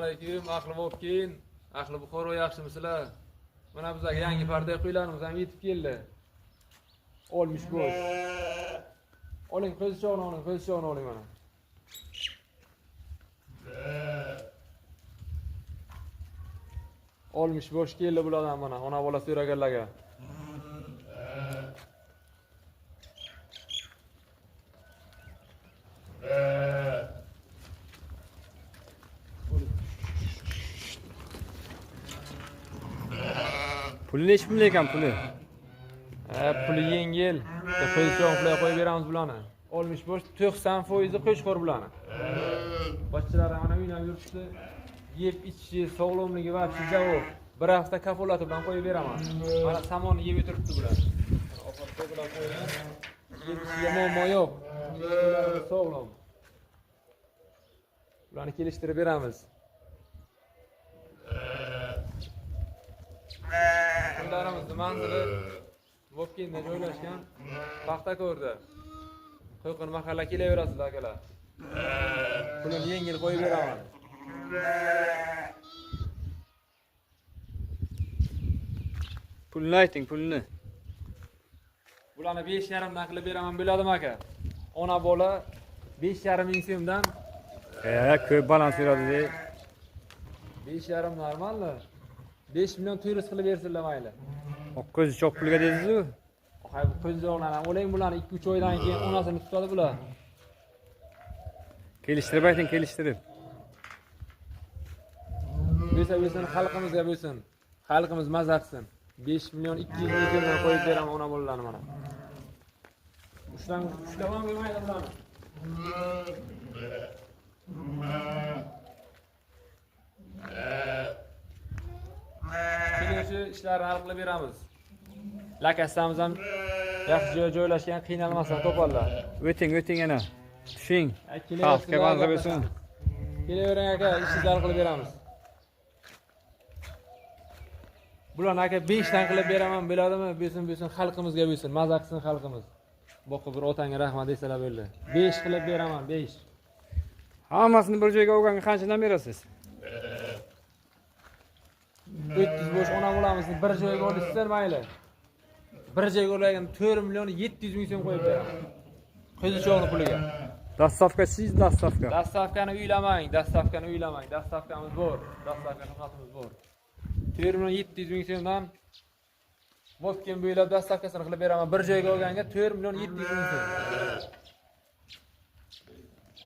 alaykum. Aqli bo'lib keyin. Aqli Buxoro yaxshimisizlar? Mana bizga yangi parda qo'ylarimiz ham yetib keldi. Olmuş boş. Oling pozisyonu oling mana. Olmuş boş keldi bulardan mana. Ona bola so'raganlarga. Puli nechi pul ekan puli? Puli yengil. Pozisyon qilib qo'yib beramiz bularni. Olmuş boş 90% qo'shqor bularni. Boshchilar mana uydan yuribdi. Yeb ichishi, sog'lomligi va javob. Bir hafta kafolati bilan qo'yib beraman. Mana samonni yeb o'tiribdi bular. Ofatda bular qo'ygan. Yeb muammo yo'q. Sog'lom. Bularni kelishtirib beramiz. Kunlarimizning manzili Vobkentda joylashgan Paxtako'rda. Qo'yqin mahalla kelaverasizlar akalar. Pulini yengil qo'yib beraman. Pulni ayting, pulni. Bularni 5,5 dan qilib beraman bo'ladimi aka? Ona bola 5,5 ming so'mdan. Ko'p balans beradi. 5,5 normalmi? 5 million 400 qilib bersinlar mayli. Ko'zi cho'q pulga dedingiz-ku? Hay bu ko'zlardan ham o'lang bularni 2-3 oydan keyin onasini tutadi bular. Kelishtirib ayting, kelishtirib. Bo'lsa xalqimizga bo'lsin. Xalqimiz mazza qilsin. 5 million 200 ming so'mdan qo'yib beraman ona bolalarni mana. Ushlaman bo'lmaydi bularni. Kelishib ishlarni hal qilib beramiz. Lakastamiz ham yaxshi joylashgan, qiynalmasdan to'pollar. O'ting yana. Tushing. Xalqqa manzur bo'lsin. Kelavering aka, ishingizni hal qilib beramiz. Bularni aka 5 dan qilib beraman, bo'ladimi? Bo'lsin, xalqimizga bo'lsin, mazza qilsin xalqimiz. Boqib bir otanga rahmat desalar bo'ldi. 5 qilib beraman, 5. Hammasini bir joyga olganga qanchadan berasiz? 300 bosh ona bolamizni bir joyga olishsa mayli. Bir joyga olgan 4 million 700 ming so'm qo'yib beraman. Qo'zichoqning puliga. Dastavkasiz, dastavka. Dastavkani uylamang. Dastavkamiz bor. Dastavka xizmatimiz bor. 4 million 700 ming so'mdan Vobkent bo'ylab dastavkasini qilib beraman. Bir joyga olganga 4 million 700 ming so'm.